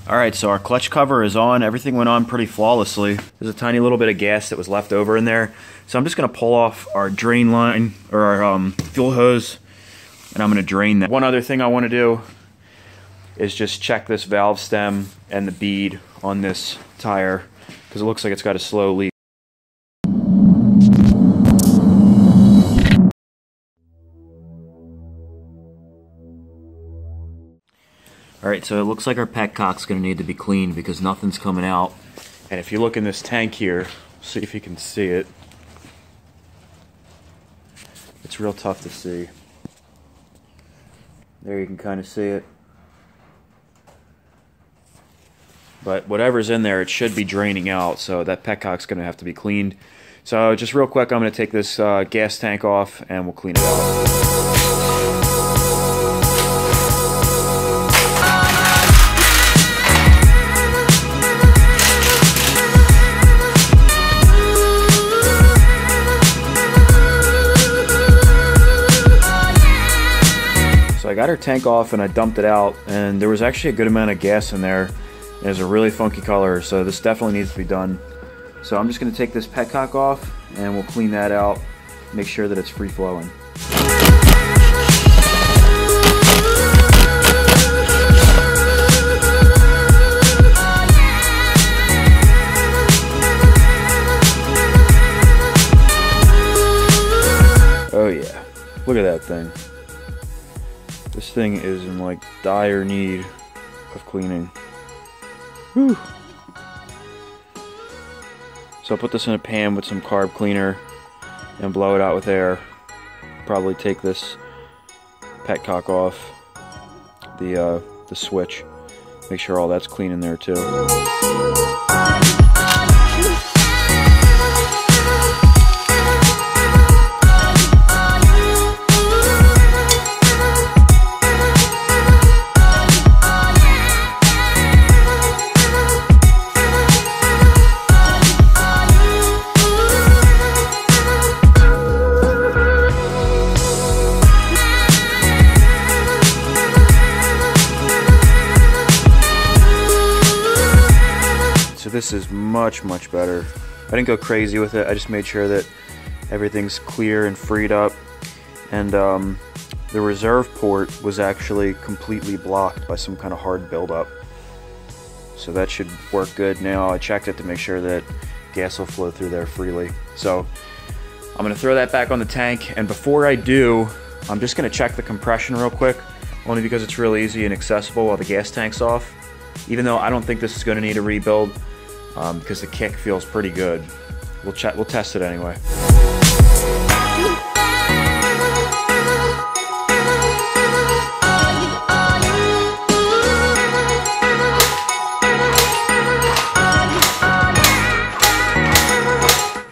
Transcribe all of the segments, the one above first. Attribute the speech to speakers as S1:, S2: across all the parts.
S1: Alright, so our clutch cover is on. Everything went on pretty flawlessly. There's a tiny little bit of gas that was left over in there. So I'm just going to pull off our drain line, or our fuel hose, and I'm going to drain that. One other thing I want to do is just check this valve stem and the bead on this tire, because it looks like it's got a slow leak. Alright, so it looks like our Petcock's going to need to be cleaned because nothing's coming out. And if you look in this tank here, see if you can see it. It's real tough to see. There you can kind of see it. But whatever's in there, it should be draining out, so that Petcock's going to have to be cleaned. So just real quick, I'm going to take this gas tank off and we'll clean it out. I got our tank off and I dumped it out, and there was actually a good amount of gas in there. It has a really funky color, so this definitely needs to be done. So I'm just going to take this Petcock off and we'll clean that out, make sure that it's free flowing. Oh yeah, look at that thing. This thing is in like dire need of cleaning. Whew. So I'll put this in a pan with some carb cleaner and blow it out with air. Probably take this Petcock off the switch. Make sure all that's clean in there too. So this is much better. I didn't go crazy with it. I just made sure that everything's clear and freed up. And the reserve port was actually completely blocked by some kind of hard buildup. So that should work good now. I checked it to make sure that gas will flow through there freely. So I'm going to throw that back on the tank. And before I do, I'm just going to check the compression real quick, only because it's real easy and accessible while the gas tank's off. Even though I don't think this is going to need a rebuild, because the kick feels pretty good. We'll test it anyway.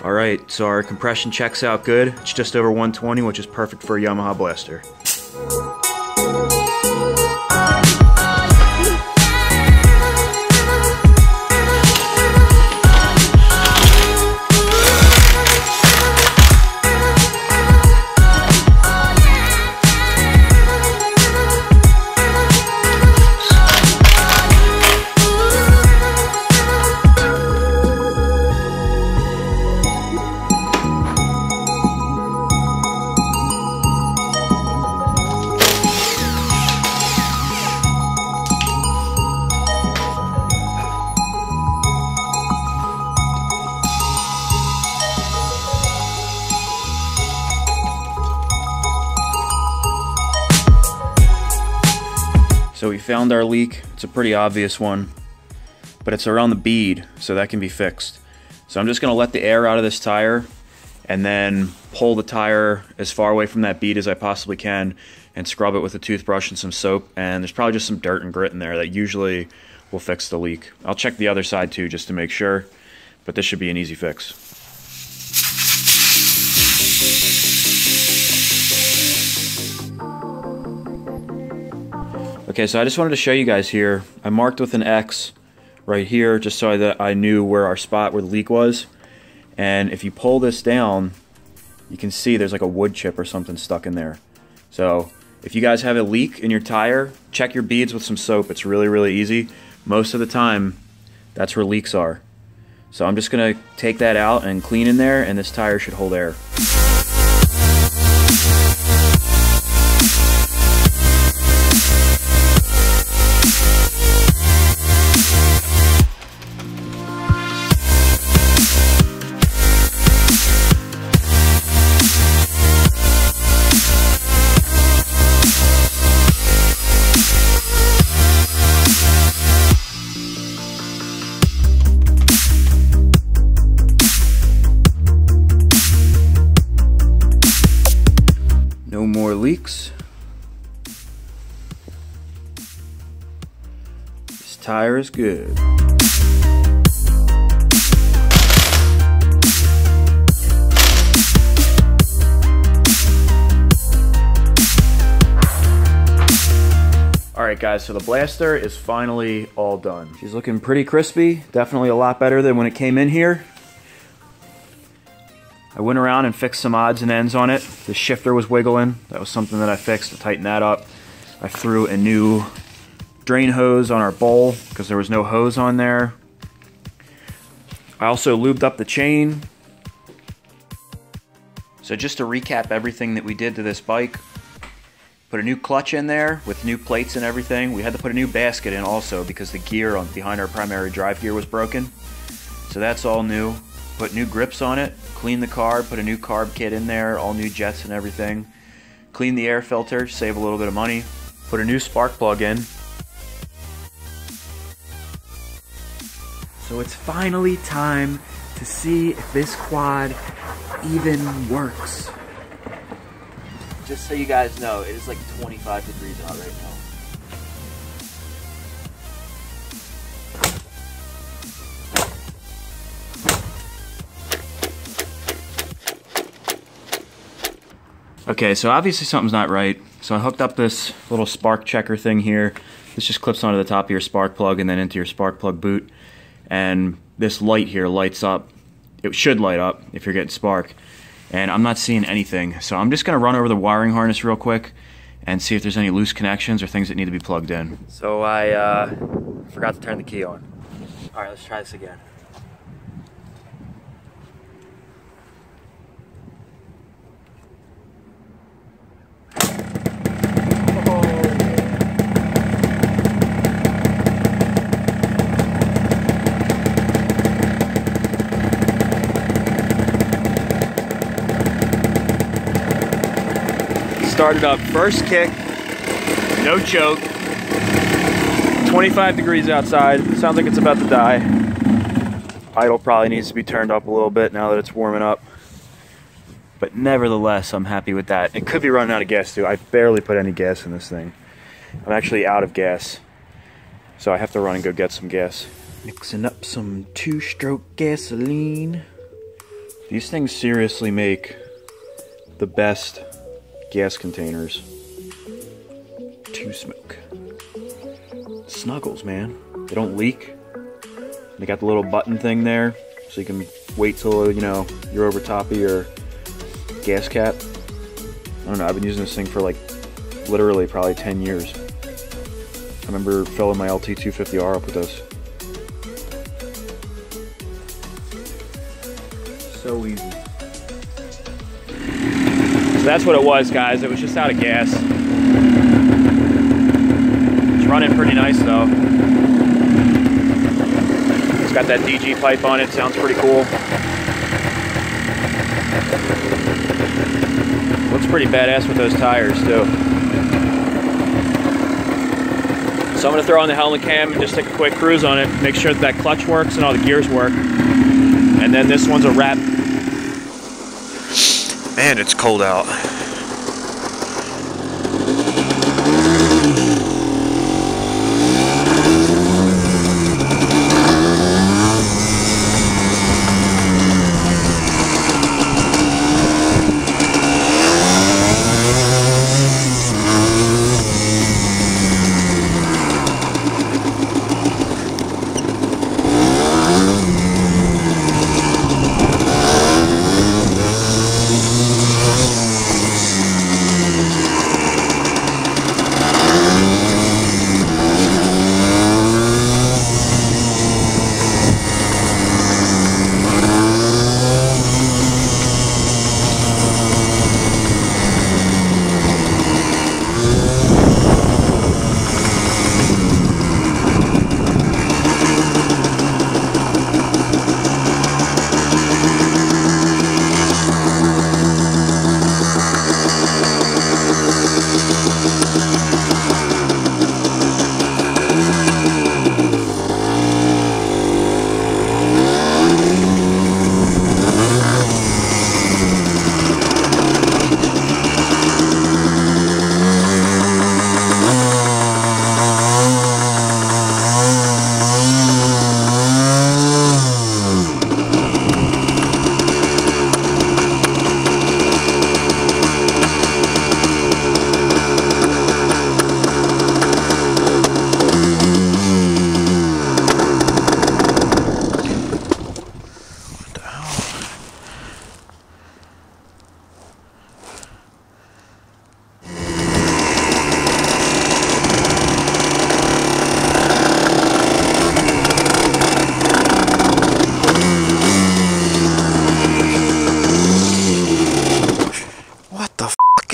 S1: Alright, so our compression checks out good. It's just over 120, which is perfect for a Yamaha Blaster. So we found our leak. It's a pretty obvious one, but it's around the bead, so that can be fixed. So I'm just going to let the air out of this tire and then pull the tire as far away from that bead as I possibly can and scrub it with a toothbrush and some soap. And there's probably just some dirt and grit in there that usually will fix the leak. I'll check the other side too just to make sure, but this should be an easy fix. Okay, so I just wanted to show you guys here. I marked with an X right here just so that I knew where our spot where the leak was. And if you pull this down, you can see there's like a wood chip or something stuck in there. So if you guys have a leak in your tire, check your beads with some soap. It's really easy. most of the time, that's where leaks are. So I'm just gonna take that out and clean in there, and this tire should hold air. No more leaks. This tire is good. Alright guys, so the blaster is finally all done. She's looking pretty crispy, definitely a lot better than when it came in here. I went around and fixed some odds and ends on it. The shifter was wiggling. That was something that I fixed to tighten that up. I threw a new drain hose on our bowl because there was no hose on there. I also lubed up the chain. So just to recap everything that we did to this bike, put a new clutch in there with new plates and everything. We had to put a new basket in also because the gear behind our primary drive gear was broken. So that's all new. Put new grips on it, clean the carb, put a new carb kit in there, all new jets and everything. Clean the air filter, save a little bit of money. Put a new spark plug in. So it's finally time to see if this quad even works. Just so you guys know, it is like 25 degrees out right now. Okay, so obviously something's not right. So I hooked up this little spark checker thing here. This just clips onto the top of your spark plug and then into your spark plug boot. And this light here lights up. It should light up if you're getting spark. And I'm not seeing anything. So I'm just gonna run over the wiring harness real quick and see if there's any loose connections or things that need to be plugged in. So I forgot to turn the key on. All right, let's try this again. Started up, first kick, no choke, 25 degrees outside, sounds like it's about to die. Idle probably needs to be turned up a little bit now that it's warming up. But nevertheless, I'm happy with that. It could be running out of gas too. I barely put any gas in this thing. I'm actually out of gas, so I have to run and go get some gas. Mixing up some 2-stroke gasoline. These things seriously make the best gas containers to smoke. Snuggles, man. They don't leak. They got the little button thing there, so you can wait till, you know, you're over top of your gas cap. I don't know, I've been using this thing for like literally probably 10 years. I remember filling my LT250R up with this. So easy. So that's what it was, guys. It was just out of gas. It's running pretty nice though. It's got that DG pipe on it, sounds pretty cool. Looks pretty badass with those tires too. So I'm gonna throw on the helmet cam and just take a quick cruise on it, make sure that that clutch works and all the gears work. And then this one's a wrap. Man, it's cold out.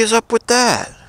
S1: is up with that?